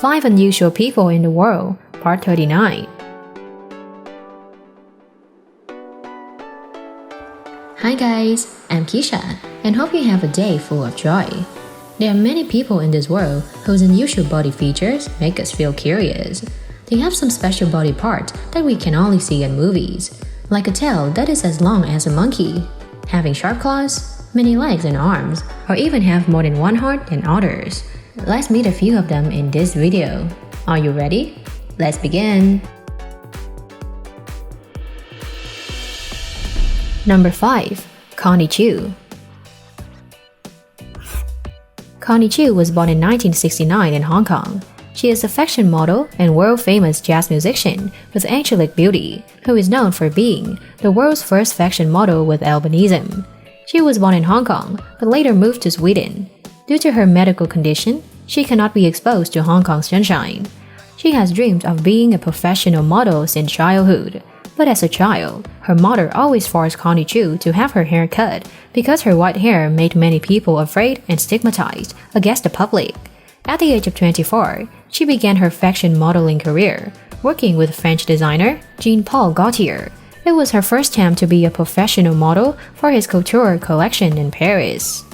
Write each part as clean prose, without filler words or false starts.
5 Unusual People in the World, Part 39. Hi guys, I'm Keisha, and hope you have a day full of joy. There are many people in this world whose unusual body features make us feel curious. They have some special body parts that we can only see in movies, like a tail that is as long as a monkey, having sharp claws, many legs and arms, or even have more than one heart than others. Let's meet a few of them in this video. Are you ready? Let's begin! Number 5. Connie Chiu. Connie Chiu was born in 1969 in Hong Kong. She is a fashion model and world-famous jazz musician with angelic beauty, who is known for being the world's first fashion model with albinism. She was born in Hong Kong, but later moved to Sweden. Due to her medical condition, she cannot be exposed to Hong Kong's sunshine. She has dreamed of being a professional model since childhood. But as a child, her mother always forced Connie Chiu to have her hair cut because her white hair made many people afraid and stigmatized against the public. At the age of 24, she began her fashion modeling career, working with French designer Jean-Paul Gaultier. It was her first time to be a professional model for his couture collection in Paris.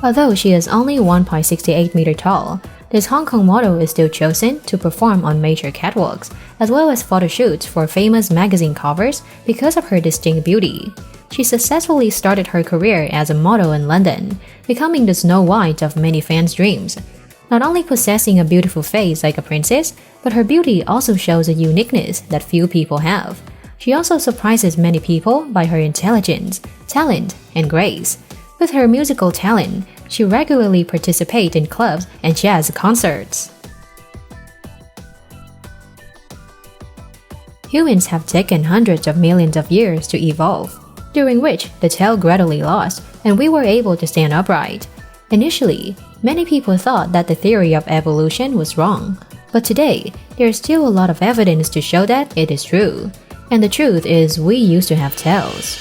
Although she is only 1.68 meters tall, this Hong Kong model is still chosen to perform on major catwalks, as well as photo shoots for famous magazine covers because of her distinct beauty. She successfully started her career as a model in London, becoming the Snow White of many fans' dreams. Not only possessing a beautiful face like a princess, but her beauty also shows a uniqueness that few people have. She also surprises many people by her intelligence, talent, and grace. With her musical talent, she regularly participates in clubs and jazz concerts. Humans have taken hundreds of millions of years to evolve, during which the tail gradually lost and we were able to stand upright. Initially, many people thought that the theory of evolution was wrong, but today, there is still a lot of evidence to show that it is true. And the truth is we used to have tails.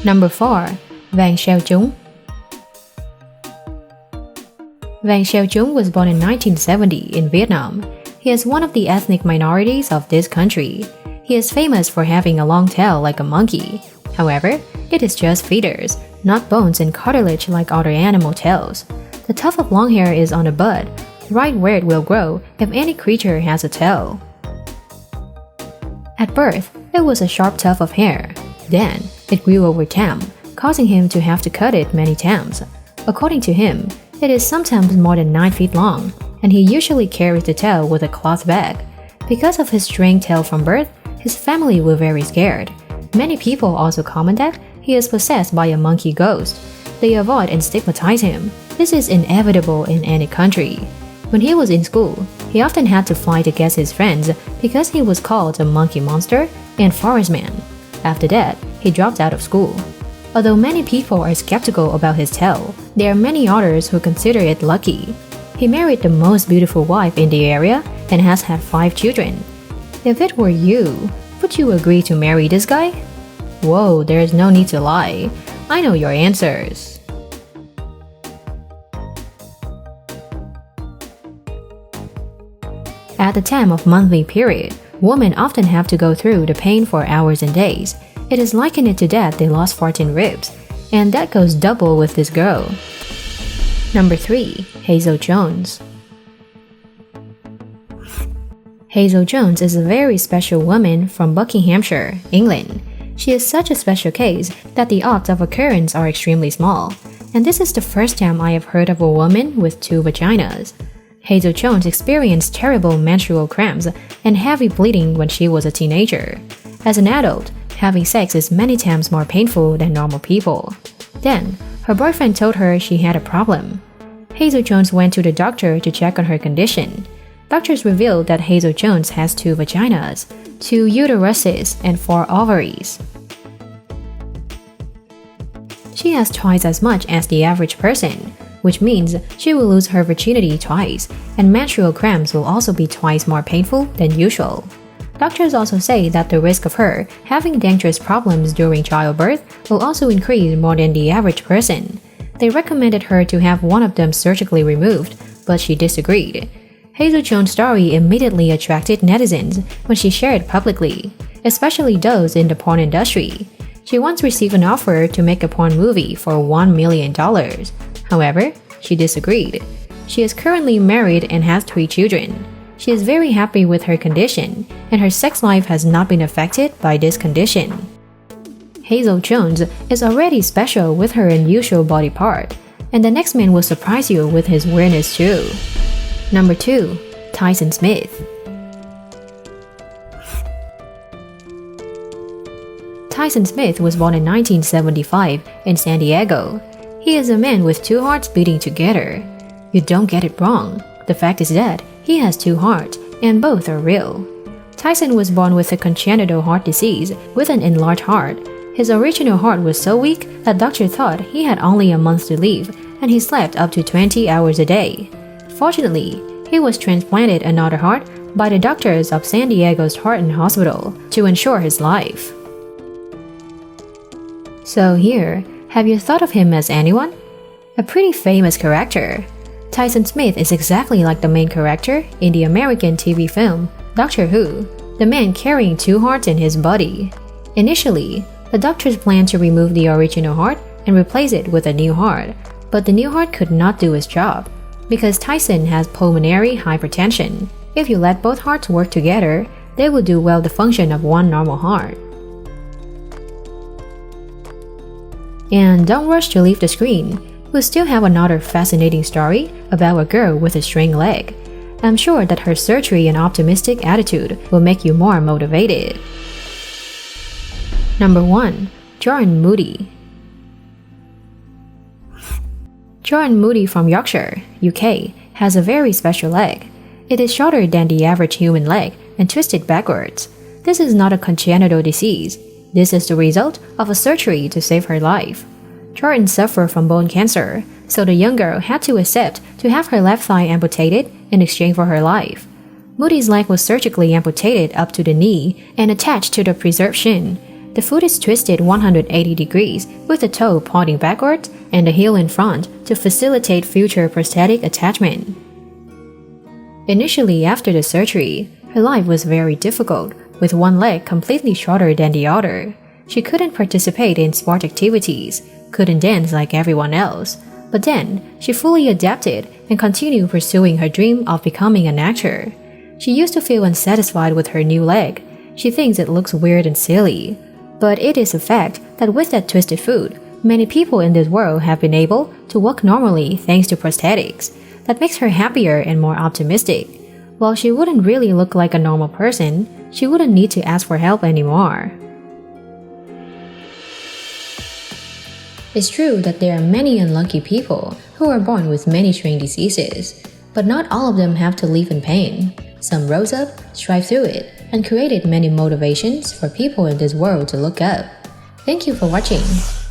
Number 4. Vang Xiaojun. Vang Xiaojun was born in 1970 in Vietnam. He is one of the ethnic minorities of this country. He is famous for having a long tail like a monkey. However, it is just feathers, not bones and cartilage like other animal tails. The tuft of long hair is on the butt, right where it will grow if any creature has a tail. At birth, it was a sharp tuft of hair. Then, it grew over time, causing him to have to cut it many times. According to him, it is sometimes more than 9 feet long, and he usually carries the tail with a cloth bag. Because of his strange tail from birth, his family were very scared. Many people also comment that he is possessed by a monkey ghost. They avoid and stigmatize him. This is inevitable in any country. When he was in school, he often had to fight against his friends because he was called a monkey monster and forest man. After that, he dropped out of school. Although many people are skeptical about his tail, there are many others who consider it lucky. He married the most beautiful wife in the area and has had 5 children. If it were you, would you agree to marry this guy? Whoa, there is no need to lie. I know your answers. At the time of monthly period, women often have to go through the pain for hours and days. It is likened to that they lost 14 ribs, and that goes double with this girl. Number 3. Hazel Jones. Hazel Jones is a very special woman from Buckinghamshire, England. She is such a special case that the odds of occurrence are extremely small, and this is the first time I have heard of a woman with 2 vaginas. Hazel Jones experienced terrible menstrual cramps and heavy bleeding when she was a teenager. As an adult, having sex is many times more painful than normal people. Then, her boyfriend told her she had a problem. Hazel Jones went to the doctor to check on her condition. Doctors revealed that Hazel Jones has 2 vaginas, 2 uteruses, and 4 ovaries. She has twice as much as the average person, which means she will lose her virginity twice, and menstrual cramps will also be twice more painful than usual. Doctors also say that the risk of her having dangerous problems during childbirth will also increase more than the average person. They recommended her to have one of them surgically removed, but she disagreed. Hazel Jones' story immediately attracted netizens when she shared it publicly, especially those in the porn industry. She once received an offer to make a porn movie for $1 million. However, she disagreed. She is currently married and has 3 children. She is very happy with her condition, and her sex life has not been affected by this condition. Hazel Jones is already special with her unusual body part, and the next man will surprise you with his weirdness too. Number 2. Tyson Smith. Tyson Smith was born in 1975 in San Diego. He is a man with 2 hearts beating together. You don't get it wrong. The fact is that he has 2 hearts, and both are real. Tyson was born with a congenital heart disease with an enlarged heart. His original heart was so weak that doctors thought he had only a month to live, and he slept up to 20 hours a day. Fortunately, he was transplanted another heart by the doctors of San Diego's Heart Hospital to ensure his life. So here, have you thought of him as anyone? A pretty famous character. Tyson Smith is exactly like the main character in the American TV film Doctor Who, the man carrying 2 hearts in his body. Initially, the doctors planned to remove the original heart and replace it with a new heart, but the new heart could not do its job. Because Tyson has pulmonary hypertension, if you let both hearts work together, they will do well the function of one normal heart. And don't rush to leave the screen. We'll still have another fascinating story about a girl with a string leg. I'm sure that her surgery and optimistic attitude will make you more motivated. Number 1. Jordan Moody. Jordan Moody from Yorkshire, UK, has a very special leg. It is shorter than the average human leg and twisted backwards. This is not a congenital disease. This is the result of a surgery to save her life. Jordan suffered from bone cancer, so the young girl had to accept to have her left thigh amputated in exchange for her life. Moody's leg was surgically amputated up to the knee and attached to the preserved shin. The foot is twisted 180 degrees with the toe pointing backwards and the heel in front to facilitate future prosthetic attachment. Initially after the surgery, her life was very difficult, with one leg completely shorter than the other. She couldn't participate in sport activities, couldn't dance like everyone else, but then she fully adapted and continued pursuing her dream of becoming an actor. She used to feel unsatisfied with her new leg. She thinks it looks weird and silly. But it is a fact that with that twisted foot, many people in this world have been able to walk normally thanks to prosthetics. That makes her happier and more optimistic. While she wouldn't really look like a normal person, she wouldn't need to ask for help anymore. It's true that there are many unlucky people who are born with many strange diseases, but not all of them have to live in pain. Some rose up, strive through it, and created many motivations for people in this world to look up. Thank you for watching.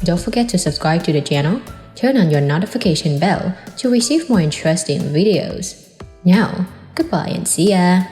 Don't forget to subscribe to the channel, turn on your notification bell to receive more interesting videos. Now, goodbye and see ya!